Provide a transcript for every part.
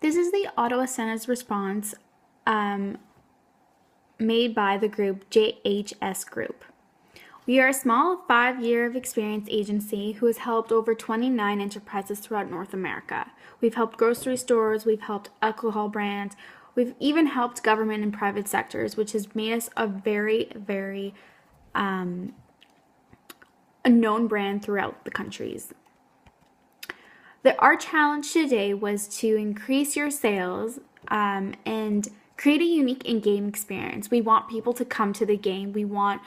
This is the Ottawa Senate's response made by the group JHS Group. We are a small 5-year of experience agency who has helped over 29 enterprises throughout North America. We've helped grocery stores, we've helped alcohol brands, we've even helped government and private sectors, which has made us a very a known brand throughout the countries. Our challenge today was to increase your sales and create a unique in-game experience. We want people to come to the game. We want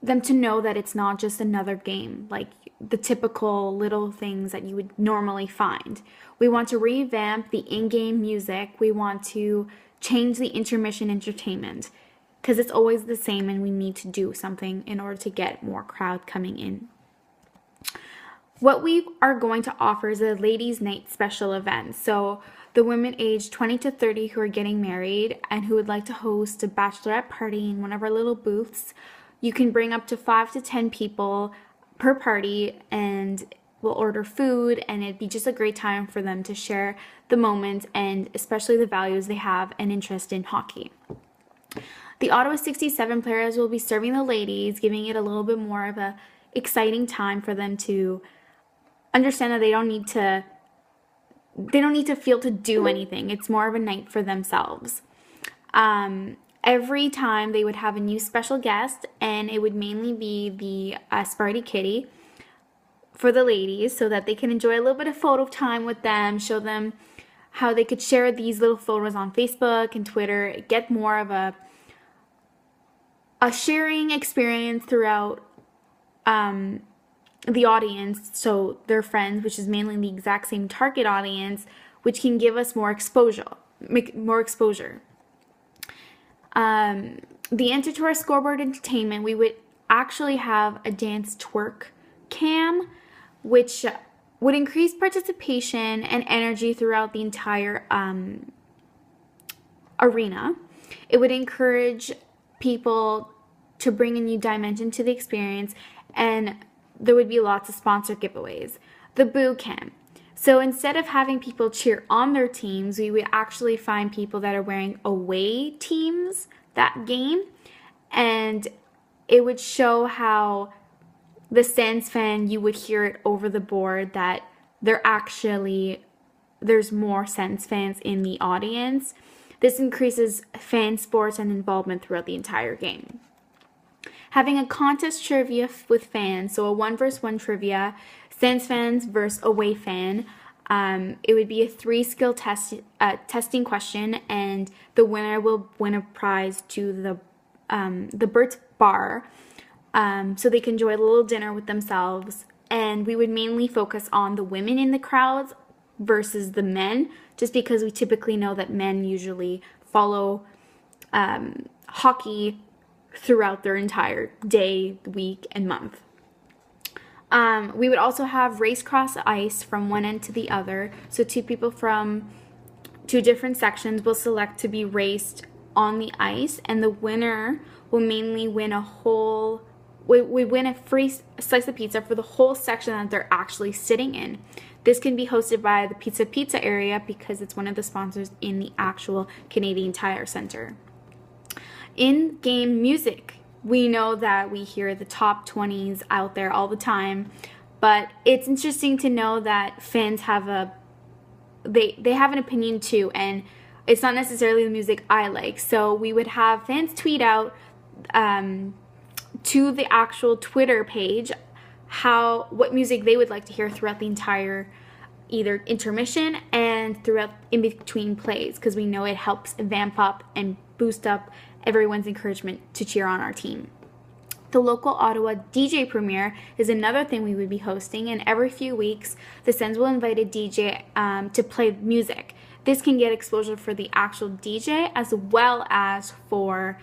them to know that it's not just another game, like the typical little things that you would normally find. We want to revamp the in-game music. We want to change the intermission entertainment because it's always the same and we need to do something in order to get more crowd coming in. What we are going to offer is a ladies' night special event. So the women aged 20 to 30 who are getting married and who would like to host a bachelorette party in one of our little booths, you can bring up to 5 to 10 people per party and we'll order food, and it'd be just a great time for them to share the moment and especially the values they have and interest in hockey. The Ottawa 67 players will be serving the ladies, giving it a little bit more of a exciting time for them to understand that they don't need to feel to do anything. It's more of a night for themselves. Every time they would have a new special guest, and it would mainly be the Sparty Kitty for the ladies so that they can enjoy a little bit of photo time with them, show them how they could share these little photos on Facebook and Twitter, get more of a sharing experience throughout the audience, so their friends, which is mainly the exact same target audience, which can give us more exposure. The Enter to our Scoreboard entertainment, we would actually have a dance twerk cam, which would increase participation and energy throughout the entire arena. It would encourage people to bring a new dimension to the experience, and there would be lots of sponsor giveaways. The Boo Cam. So instead of having people cheer on their teams, we would actually find people that are wearing away teams that game, and it would show how the Sens fan, you would hear it over the board that there's more Sens fans in the audience. This increases fan sports and involvement throughout the entire game. Having a contest trivia with fans, so a 1-versus-1 trivia, Sens fans versus away fan. It would be a 3-skill testing question, and the winner will win a prize to the Bert's Bar, so they can enjoy a little dinner with themselves. And we would mainly focus on the women in the crowds versus the men, just because we typically know that men usually follow hockey throughout their entire day, week, and month. We would also have race cross ice from one end to the other. So 2 people from 2 different sections will select to be raced on the ice, and the winner will mainly win we win a free slice of pizza for the whole section that they're actually sitting in. This can be hosted by the Pizza area because it's one of the sponsors in the actual Canadian Tire Center. In-game music. We know that we hear the top 20s out there all the time, but it's interesting to know that fans have they have an opinion too, and it's not necessarily the music I like. So we would have fans tweet out to the actual Twitter page what music they would like to hear throughout the entire either intermission and throughout in between plays, because we know it helps vamp up and boost up everyone's encouragement to cheer on our team. The local Ottawa DJ premiere is another thing we would be hosting, and every few weeks the Sens will invite a DJ to play music. This can get exposure for the actual DJ as well as for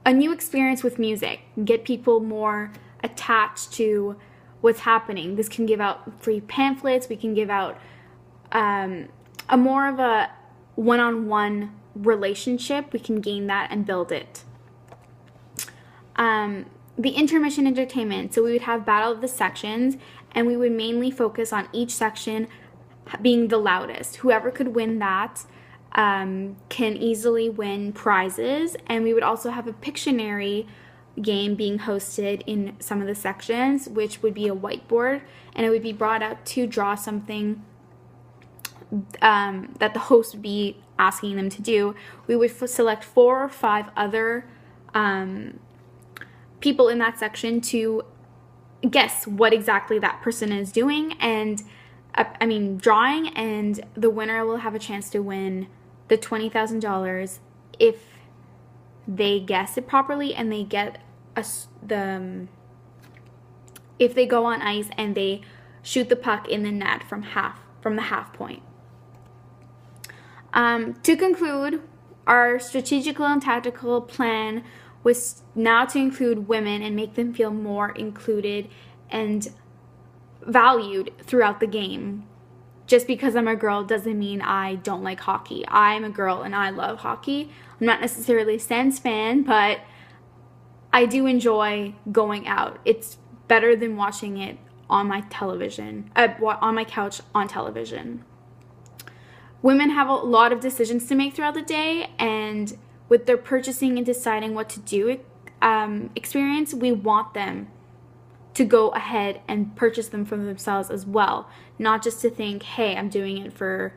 a new experience with music, get people more attached to what's happening. This can give out free pamphlets. We can give out a more of a one-on-one relationship. We can gain that and build it. The intermission entertainment. So we would have battle of the sections, and we would mainly focus on each section being the loudest. Whoever could win that can easily win prizes. And we would also have a Pictionary game being hosted in some of the sections, which would be a whiteboard, and it would be brought out to draw something that the host would be asking them to do. We would select 4 or 5 other people in that section to guess what exactly that person is doing, and drawing, and the winner will have a chance to win the $20,000 if they guess it properly and they get if they go on ice and they shoot the puck in the net from the half point. To conclude, our strategical and tactical plan was now to include women and make them feel more included and valued throughout the game. Just because I'm a girl doesn't mean I don't like hockey. I'm a girl and I love hockey. I'm not necessarily a Sens fan, but I do enjoy going out. It's better than watching it on my television, on my couch on television. Women have a lot of decisions to make throughout the day, and with their purchasing and deciding what to do experience, we want them to go ahead and purchase them for themselves as well, not just to think, hey, I'm doing it for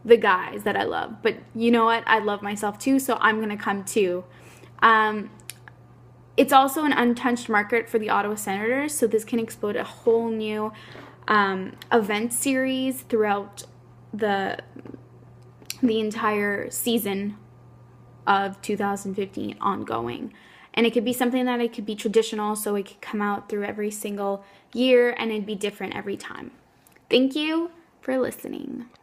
the guys that I love, but you know what, I love myself too, so I'm gonna come too. It's also an untouched market for the Ottawa Senators, so this can explode a whole new event series throughout the entire season of 2015 ongoing. And it could be something that it could be traditional, so it could come out through every single year and it'd be different every time. Thank you for listening.